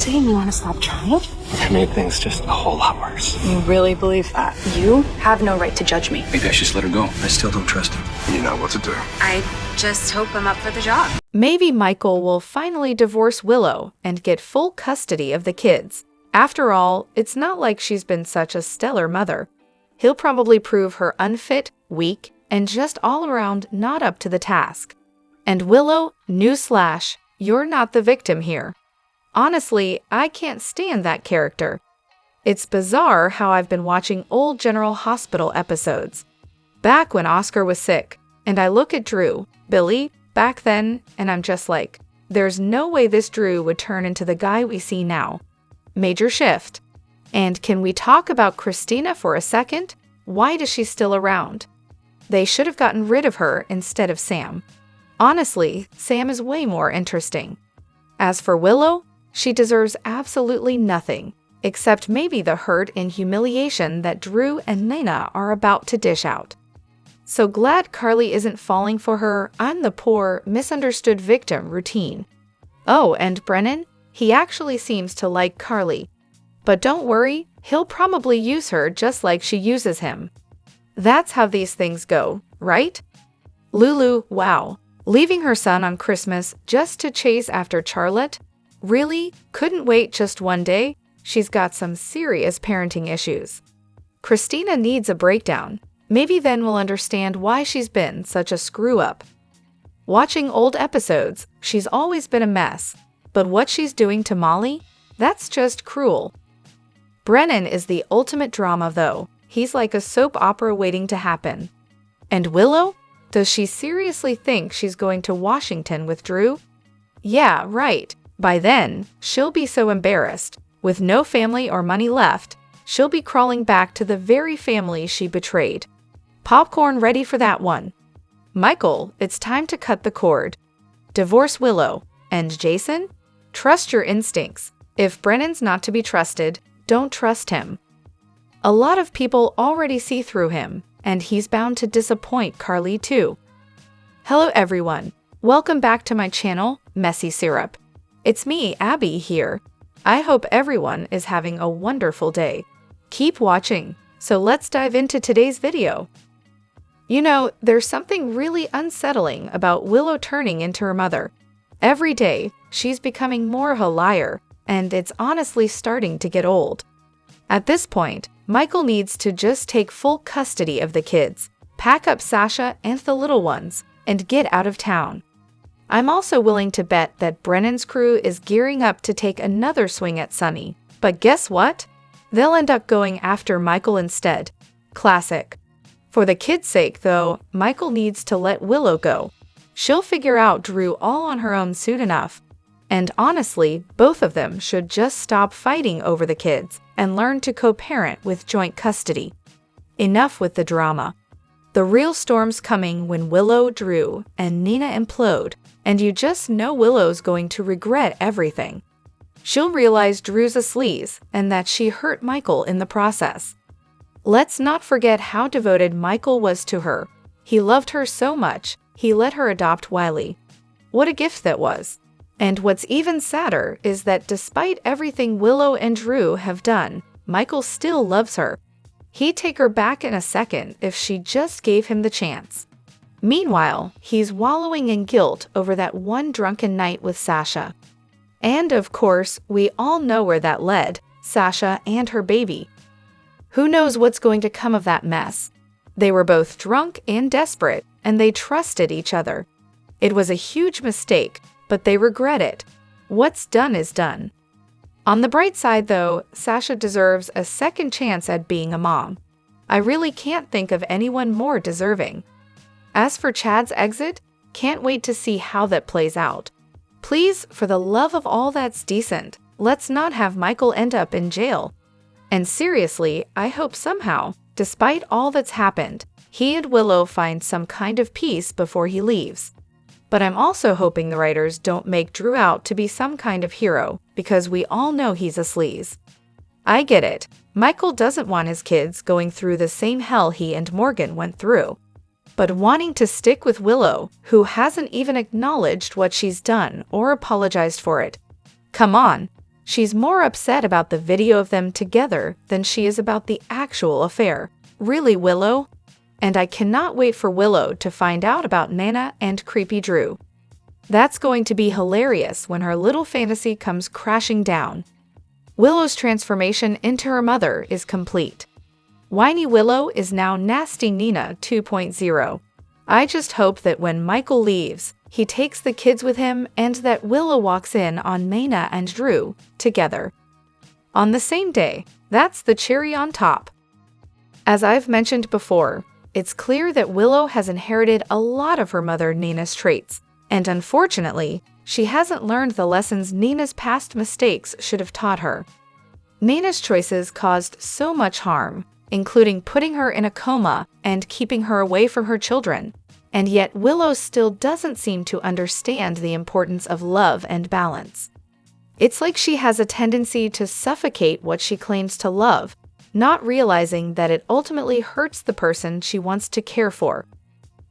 Saying you want to stop trying? It made things just a whole lot worse. You really believe that? You have no right to judge me. Maybe I should just let her go. I still don't trust her. You know what to do. I just hope I'm up for the job. Maybe Michael will finally divorce Willow and get full custody of the kids. After all, it's not like she's been such a stellar mother. He'll probably prove her unfit, weak, and just all around not up to the task. And Willow, newsflash, you're not the victim here. Honestly, I can't stand that character. It's bizarre how I've been watching old General Hospital episodes. Back when Oscar was sick, and I look at Drew, Billy, back then, and I'm just like, there's no way this Drew would turn into the guy we see now. Major shift. And can we talk about Christina for a second? Why is she still around? They should have gotten rid of her instead of Sam. Honestly, Sam is way more interesting. As for Willow, she deserves absolutely nothing, except maybe the hurt and humiliation that Drew and Nina are about to dish out. So glad Carly isn't falling for her "I'm the poor, misunderstood victim" routine. Oh, and Brennan? He actually seems to like Carly. But don't worry, he'll probably use her just like she uses him. That's how these things go, right? Lulu, wow. Leaving her son on Christmas just to chase after Charlotte? Really? Couldn't wait just one day? She's got some serious parenting issues. Christina needs a breakdown. Maybe then we'll understand why she's been such a screw-up. Watching old episodes, she's always been a mess. But what she's doing to Molly? That's just cruel. Brennan is the ultimate drama, though. He's like a soap opera waiting to happen. And Willow? Does she seriously think she's going to Washington with Drew? Yeah, right. By then, she'll be so embarrassed. With no family or money left, she'll be crawling back to the very family she betrayed. Popcorn ready for that one. Michael, it's time to cut the cord. Divorce Willow. And Jason? Trust your instincts. If Brennan's not to be trusted, don't trust him. A lot of people already see through him, and he's bound to disappoint Carly too. Hello everyone. Welcome back to my channel, Messy Syrup. It's me, Abby, here. I hope everyone is having a wonderful day. Keep watching, so let's dive into today's video. You know, there's something really unsettling about Willow turning into her mother. Every day, she's becoming more of a liar, and it's honestly starting to get old. At this point, Michael needs to just take full custody of the kids, pack up Sasha and the little ones, and get out of town. I'm also willing to bet that Brennan's crew is gearing up to take another swing at Sonny. But guess what? They'll end up going after Michael instead. Classic. For the kids' sake, though, Michael needs to let Willow go. She'll figure out Drew all on her own soon enough. And honestly, both of them should just stop fighting over the kids and learn to co-parent with joint custody. Enough with the drama. The real storm's coming when Willow, Drew, and Nina implode, and you just know Willow's going to regret everything. She'll realize Drew's a sleaze and that she hurt Michael in the process. Let's not forget how devoted Michael was to her. He loved her so much, he let her adopt Wiley. What a gift that was. And what's even sadder is that despite everything Willow and Drew have done, Michael still loves her. He'd take her back in a second if she just gave him the chance. Meanwhile, he's wallowing in guilt over that one drunken night with Sasha. And of course, we all know where that led, Sasha and her baby. Who knows what's going to come of that mess? They were both drunk and desperate, and they trusted each other. It was a huge mistake, but they regret it. What's done is done. On the bright side, though, Sasha deserves a second chance at being a mom. I really can't think of anyone more deserving. As for Chad's exit, can't wait to see how that plays out. Please, for the love of all that's decent, let's not have Michael end up in jail. And seriously, I hope somehow, despite all that's happened, he and Willow find some kind of peace before he leaves. But I'm also hoping the writers don't make Drew out to be some kind of hero, because we all know he's a sleaze. I get it. Michael doesn't want his kids going through the same hell he and Morgan went through. But wanting to stick with Willow, who hasn't even acknowledged what she's done or apologized for it. Come on, She's more upset about the video of them together than she is about the actual affair. Really, Willow? And I cannot wait for Willow to find out about Nana and creepy Drew. That's going to be hilarious when her little fantasy comes crashing down. Willow's transformation into her mother is complete. Whiny Willow is now Nasty Nina 2.0. I just hope that when Michael leaves, he takes the kids with him and that Willow walks in on Nana and Drew together. On the same day, that's the cherry on top. As I've mentioned before, it's clear that Willow has inherited a lot of her mother Nina's traits, and unfortunately, she hasn't learned the lessons Nina's past mistakes should have taught her. Nina's choices caused so much harm, including putting her in a coma and keeping her away from her children, and yet Willow still doesn't seem to understand the importance of love and balance. It's like she has a tendency to suffocate what she claims to love, not realizing that it ultimately hurts the person she wants to care for.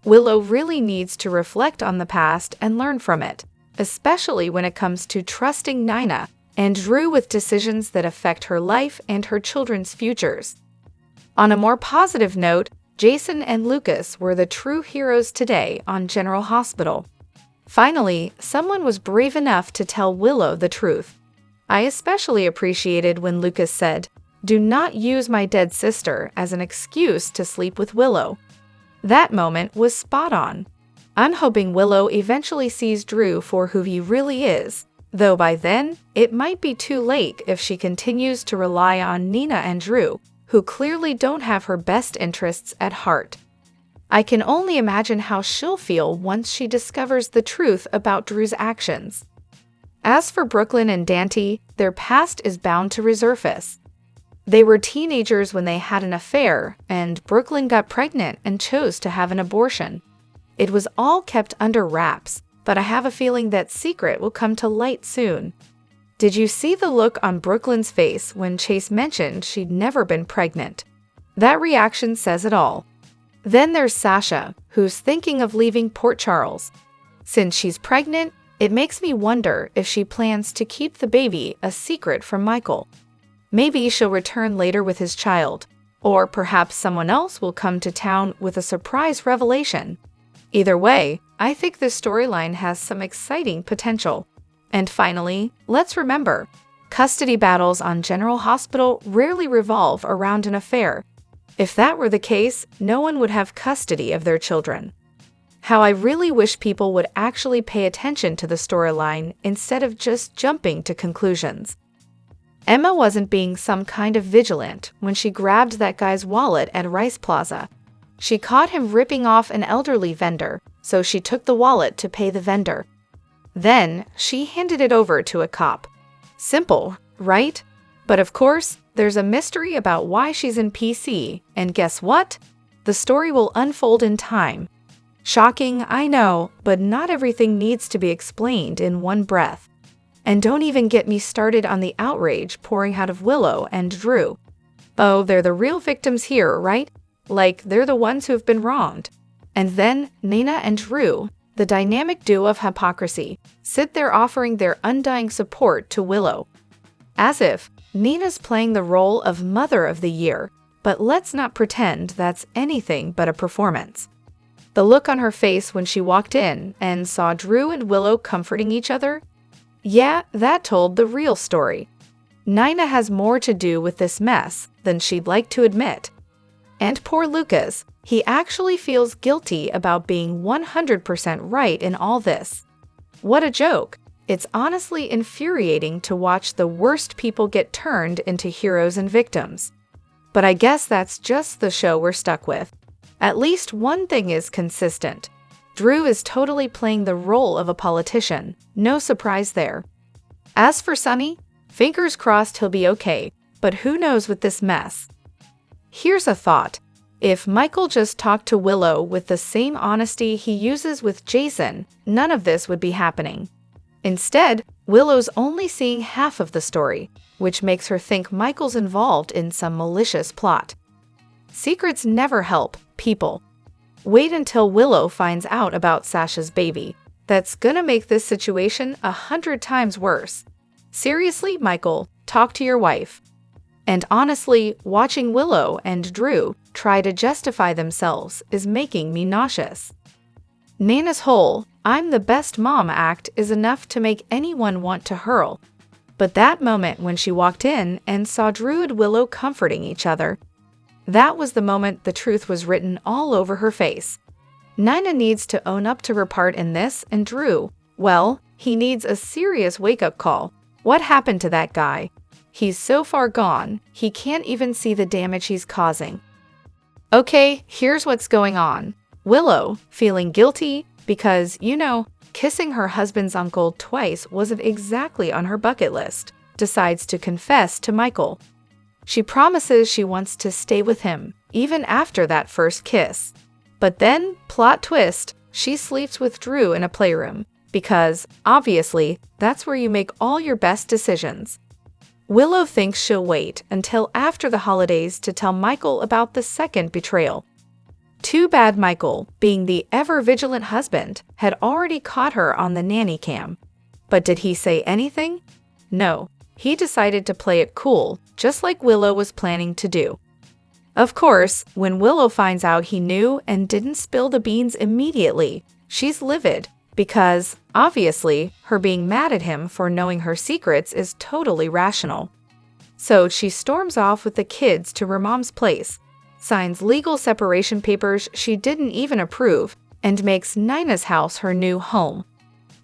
Willow really needs to reflect on the past and learn from it, especially when it comes to trusting Nina and Drew with decisions that affect her life and her children's futures. On a more positive note, Jason and Lucas were the true heroes today on General Hospital. Finally, someone was brave enough to tell Willow the truth. I especially appreciated when Lucas said, "Do not use my dead sister as an excuse to sleep with Willow." That moment was spot on. I'm hoping Willow eventually sees Drew for who he really is, though by then, it might be too late if she continues to rely on Nina and Drew, who clearly don't have her best interests at heart. I can only imagine how she'll feel once she discovers the truth about Drew's actions. As for Brooklyn and Dante, their past is bound to resurface. They were teenagers when they had an affair, and Brooklyn got pregnant and chose to have an abortion. It was all kept under wraps, but I have a feeling that secret will come to light soon. Did you see the look on Brooklyn's face when Chase mentioned she'd never been pregnant? That reaction says it all. Then there's Sasha, who's thinking of leaving Port Charles. Since she's pregnant, it makes me wonder if she plans to keep the baby a secret from Michael. Maybe she'll return later with his child, or perhaps someone else will come to town with a surprise revelation. Either way, I think this storyline has some exciting potential. And finally, let's remember, custody battles on General Hospital rarely revolve around an affair. If that were the case, no one would have custody of their children. How I really wish people would actually pay attention to the storyline instead of just jumping to conclusions. Emma wasn't being some kind of vigilant when she grabbed that guy's wallet at Rice Plaza. She caught him ripping off an elderly vendor, so she took the wallet to pay the vendor. Then, she handed it over to a cop. Simple, right? But of course, there's a mystery about why she's in PC, and guess what? The story will unfold in time. Shocking, I know, but not everything needs to be explained in one breath. And don't even get me started on the outrage pouring out of Willow and Drew. Oh, they're the real victims here, right? Like, they're the ones who have been wronged. And then, Nina and Drew, the dynamic duo of hypocrisy, sit there offering their undying support to Willow. As if Nina's playing the role of Mother of the Year, but let's not pretend that's anything but a performance. The look on her face when she walked in and saw Drew and Willow comforting each other, yeah, that told the real story. Nina has more to do with this mess than she'd like to admit. And poor Lucas, he actually feels guilty about being 100% right in all this. What a joke. It's honestly infuriating to watch the worst people get turned into heroes and victims. But I guess that's just the show we're stuck with. At least one thing is consistent. Drew is totally playing the role of a politician. No surprise there. As for Sonny, fingers crossed he'll be okay, but who knows with this mess. Here's a thought. If Michael just talked to Willow with the same honesty he uses with Jason, none of this would be happening. Instead, Willow's only seeing half of the story, which makes her think Michael's involved in some malicious plot. Secrets never help people. Wait until Willow finds out about Sasha's baby. That's gonna make this situation 100 times worse. Seriously, Michael, talk to your wife. And honestly, watching Willow and Drew try to justify themselves is making me nauseous. Nana's whole "I'm the best mom" act is enough to make anyone want to hurl. But that moment when she walked in and saw Drew and Willow comforting each other, that was the moment the truth was written all over her face. Nina needs to own up to her part in this, and Drew, well, he needs a serious wake-up call. What happened to that guy? He's so far gone, he can't even see the damage he's causing. Okay, here's what's going on. Willow, feeling guilty because, kissing her husband's uncle twice wasn't exactly on her bucket list, decides to confess to Michael. She promises she wants to stay with him, even after that first kiss. But then, plot twist, she sleeps with Drew in a playroom, because, obviously, that's where you make all your best decisions. Willow thinks she'll wait until after the holidays to tell Michael about the second betrayal. Too bad Michael, being the ever-vigilant husband, had already caught her on the nanny cam. But did he say anything? No. He decided to play it cool, just like Willow was planning to do. Of course, when Willow finds out he knew and didn't spill the beans immediately, she's livid, because, obviously, her being mad at him for knowing her secrets is totally rational. So she storms off with the kids to her mom's place, signs legal separation papers she didn't even approve, and makes Nina's house her new home.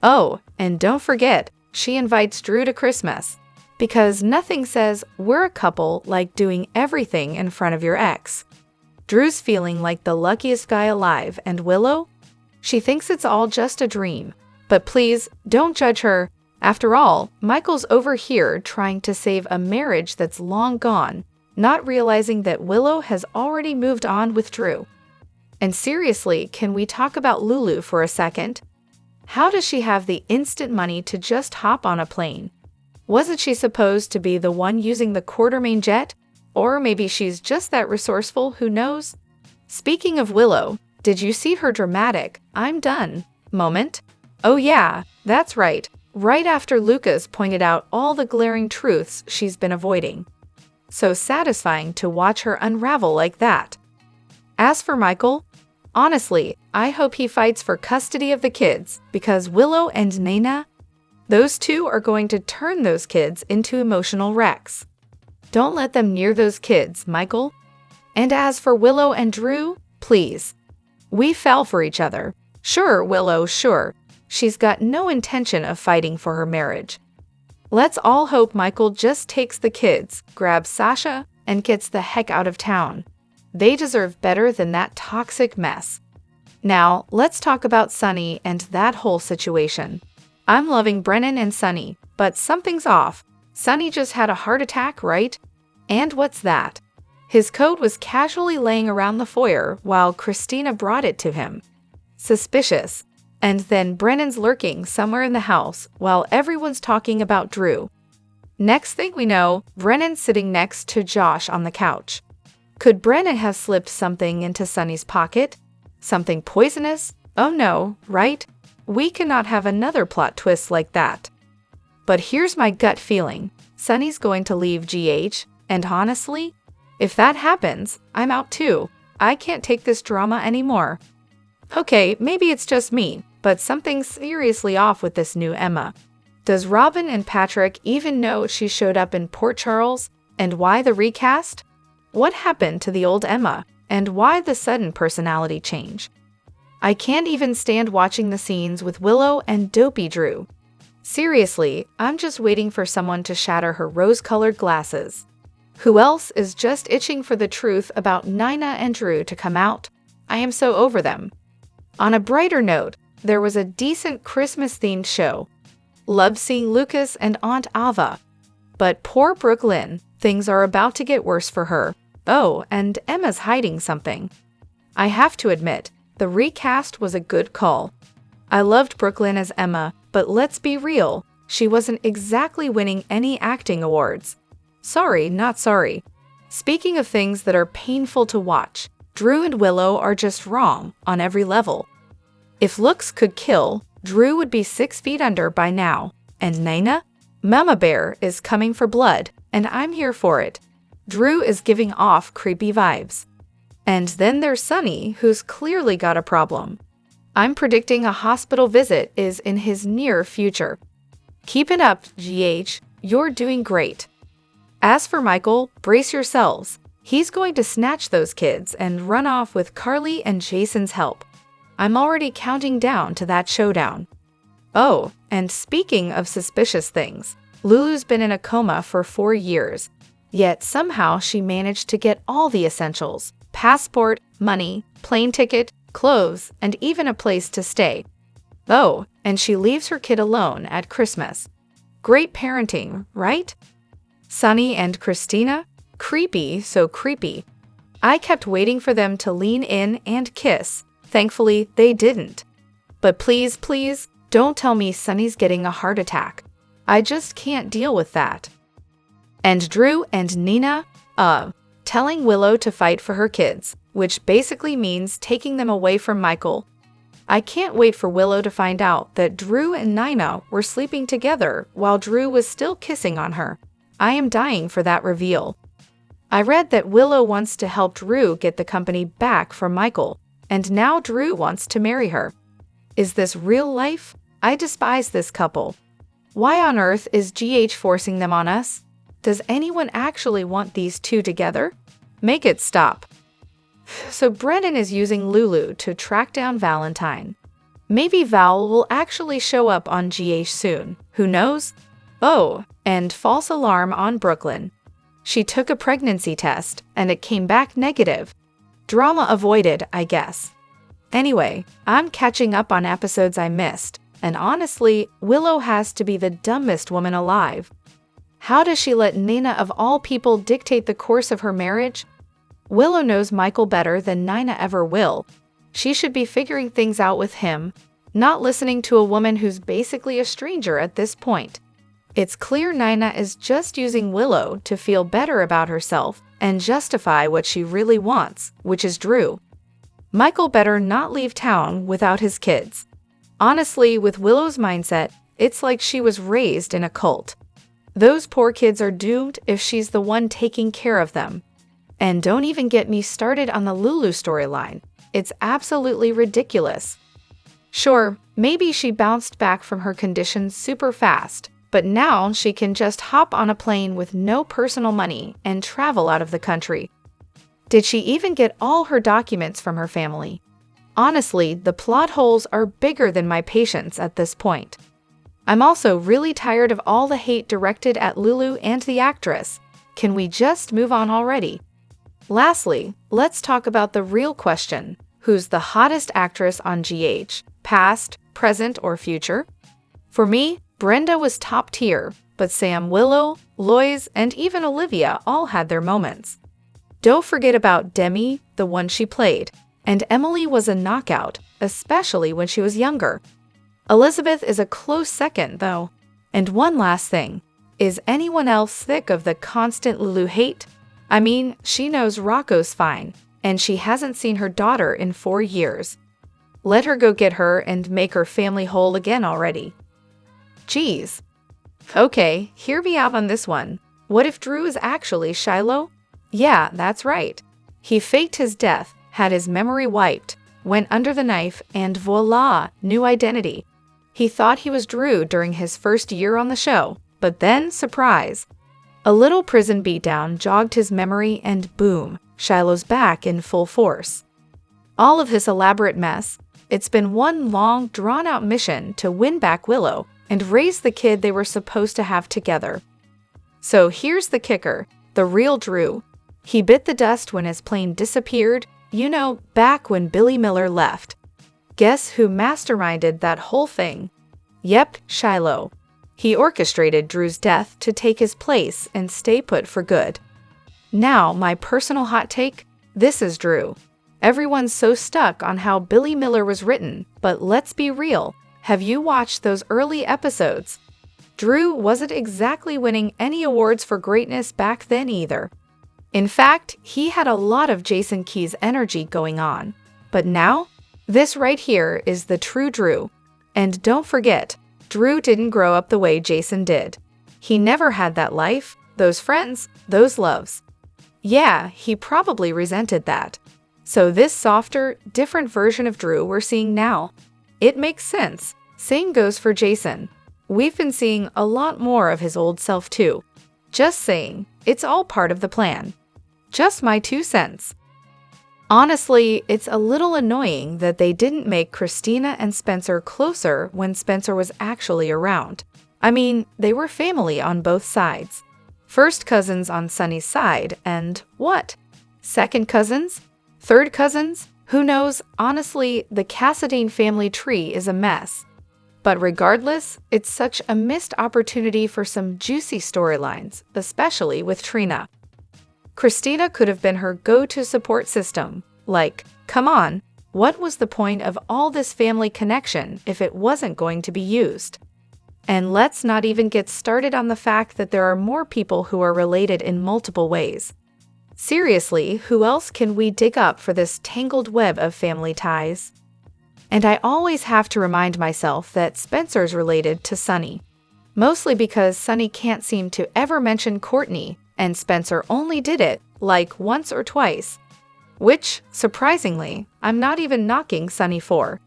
Oh, and don't forget, she invites Drew to Christmas. Because nothing says we're a couple like doing everything in front of your ex. Drew's feeling like the luckiest guy alive, and Willow? She thinks it's all just a dream. But please, don't judge her. After all, Michael's over here trying to save a marriage that's long gone, not realizing that Willow has already moved on with Drew. And seriously, can we talk about Lulu for a second? How does she have the instant money to just hop on a plane? Wasn't she supposed to be the one using the Quartermain jet? Or maybe she's just that resourceful, who knows? Speaking of Willow, did you see her dramatic "I'm done" moment? Oh yeah, that's right. Right after Lucas pointed out all the glaring truths she's been avoiding. So satisfying to watch her unravel like that. As for Michael, honestly, I hope he fights for custody of the kids, because Willow and Nina, those two are going to turn those kids into emotional wrecks. Don't let them near those kids, Michael. And as for Willow and Drew, please. We fell for each other. Sure, Willow, sure. She's got no intention of fighting for her marriage. Let's all hope Michael just takes the kids, grabs Sasha, and gets the heck out of town. They deserve better than that toxic mess. Now, let's talk about Sonny and that whole situation. I'm loving Brennan and Sonny, but something's off. Sonny just had a heart attack, right? And what's that? His coat was casually laying around the foyer while Christina brought it to him. Suspicious. And then Brennan's lurking somewhere in the house while everyone's talking about Drew. Next thing we know, Brennan's sitting next to Josh on the couch. Could Brennan have slipped something into Sonny's pocket? Something poisonous? Oh no, right? We cannot have another plot twist like that. But here's my gut feeling. Sonny's going to leave GH, and honestly, if that happens, I'm out too. I can't take this drama anymore. Okay, maybe it's just me, but something's seriously off with this new Emma. Does Robin and Patrick even know she showed up in Port Charles, and why the recast? What happened to the old Emma, and why the sudden personality change? I can't even stand watching the scenes with Willow and dopey Drew. Seriously, I'm just waiting for someone to shatter her rose-colored glasses. Who else is just itching for the truth about Nina and Drew to come out? I am so over them. On a brighter note, there was a decent Christmas-themed show. Loved seeing Lucas and Aunt Ava. But poor Brooklyn, things are about to get worse for her. Oh, and Emma's hiding something. I have to admit, the recast was a good call. I loved Brooklyn as Emma, but let's be real, she wasn't exactly winning any acting awards. Sorry, not sorry. Speaking of things that are painful to watch, Drew and Willow are just wrong on every level. If looks could kill, Drew would be 6 feet under by now. And Nina? Mama Bear is coming for blood, and I'm here for it. Drew is giving off creepy vibes. And then there's Sonny, who's clearly got a problem. I'm predicting a hospital visit is in his near future. Keep it up, GH. You're doing great. As for Michael, brace yourselves. He's going to snatch those kids and run off with Carly and Jason's help. I'm already counting down to that showdown. Oh, and speaking of suspicious things, Lulu's been in a coma for 4 years. Yet somehow she managed to get all the essentials: passport, money, plane ticket, clothes, and even a place to stay. Oh, and she leaves her kid alone at Christmas. Great parenting, right? Sonny and Christina? Creepy, so creepy. I kept waiting for them to lean in and kiss. Thankfully, they didn't. But please, please, don't tell me Sonny's getting a heart attack. I just can't deal with that. And Drew and Nina, telling Willow to fight for her kids, which basically means taking them away from Michael. I can't wait for Willow to find out that Drew and Nina were sleeping together while Drew was still kissing on her. I am dying for that reveal. I read that Willow wants to help Drew get the company back from Michael, and now Drew wants to marry her. Is this real life? I despise this couple. Why on earth is GH forcing them on us? Does anyone actually want these two together? Make it stop. So Brendan is using Lulu to track down Valentine. Maybe Val will actually show up on GH soon. Who knows? Oh, and false alarm on Brooklyn. She took a pregnancy test, and it came back negative. Drama avoided, I guess. Anyway, I'm catching up on episodes I missed, and honestly, Willow has to be the dumbest woman alive. How does she let Nina of all people dictate the course of her marriage? Willow knows Michael better than Nina ever will. She should be figuring things out with him, not listening to a woman who's basically a stranger at this point. It's clear Nina is just using Willow to feel better about herself and justify what she really wants, which is Drew. Michael better not leave town without his kids. Honestly, with Willow's mindset, it's like she was raised in a cult. Those poor kids are doomed if she's the one taking care of them. And don't even get me started on the Lulu storyline. It's absolutely ridiculous. Sure, maybe she bounced back from her condition super fast, but now she can just hop on a plane with no personal money and travel out of the country. Did she even get all her documents from her family? Honestly, the plot holes are bigger than my patience at this point. I'm also really tired of all the hate directed at Lulu and the actress. Can we just move on already? Lastly, let's talk about the real question. Who's the hottest actress on GH? Past, present, or future? For me, Brenda was top tier, but Sam, Willow, Lois, and even Olivia all had their moments. Don't forget about Demi, the one she played, and Emily was a knockout, especially when she was younger. Elizabeth is a close second, though. And one last thing. Is anyone else sick of the constant Lulu hate? I mean, she knows Rocco's fine, and she hasn't seen her daughter in 4 years. Let her go get her and make her family whole again already. Geez. Okay, hear me out on this one. What if Drew is actually Shiloh? Yeah, that's right. He faked his death, had his memory wiped, went under the knife, and voila, new identity. He thought he was Drew during his first year on the show, but then, surprise. A little prison beatdown jogged his memory and boom, Shiloh's back in full force. All of this elaborate mess, it's been one long, drawn-out mission to win back Willow and raise the kid they were supposed to have together. So here's the kicker, the real Drew. He bit the dust when his plane disappeared, back when Billy Miller left. Guess who masterminded that whole thing? Yep, Shiloh. He orchestrated Drew's death to take his place and stay put for good. Now, my personal hot take, this is Drew. Everyone's so stuck on how Billy Miller was written, but let's be real. Have you watched those early episodes? Drew wasn't exactly winning any awards for greatness back then either. In fact, he had a lot of Jason Keyes energy going on. But now, this right here is the true Drew. And don't forget, Drew didn't grow up the way Jason did. He never had that life, those friends, those loves. Yeah, he probably resented that. So this softer, different version of Drew we're seeing now. It makes sense. Same goes for Jason. We've been seeing a lot more of his old self too. Just saying, it's all part of the plan. Just my 2 cents. Honestly, it's a little annoying that they didn't make Christina and Spencer closer when Spencer was actually around. I mean, they were family on both sides. First cousins on Sonny's side, and what? Second cousins? Third cousins? Who knows? Honestly, the Cassadine family tree is a mess. But regardless, it's such a missed opportunity for some juicy storylines, especially with Trina. Christina could have been her go-to support system. Like, come on, what was the point of all this family connection if it wasn't going to be used? And let's not even get started on the fact that there are more people who are related in multiple ways. Seriously, who else can we dig up for this tangled web of family ties? And I always have to remind myself that Spencer's related to Sonny. Mostly because Sonny can't seem to ever mention Courtney, and Spencer only did it, like, once or twice. Which, surprisingly, I'm not even knocking Sonny for.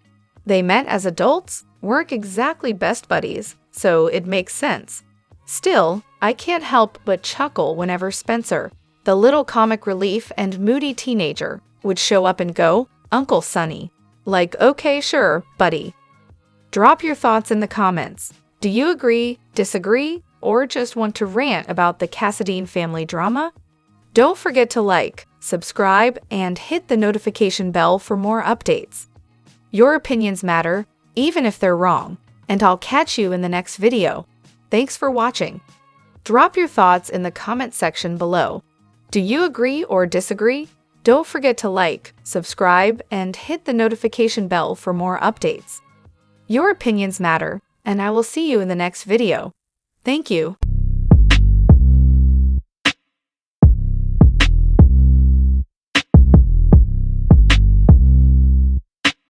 They met as adults, weren't exactly best buddies, so it makes sense. Still, I can't help but chuckle whenever Spencer, the little comic relief and moody teenager, would show up and go, "Uncle Sonny." Like, okay, sure, buddy. Drop your thoughts in the comments. Do you agree, disagree, or just want to rant about the Cassadine family drama? Don't forget to like, subscribe, and hit the notification bell for more updates. Your opinions matter, even if they're wrong, and I'll catch you in the next video. Thanks for watching. Drop your thoughts in the comment section below. Do you agree or disagree? Don't forget to like, subscribe, and hit the notification bell for more updates. Your opinions matter, and I will see you in the next video. Thank you.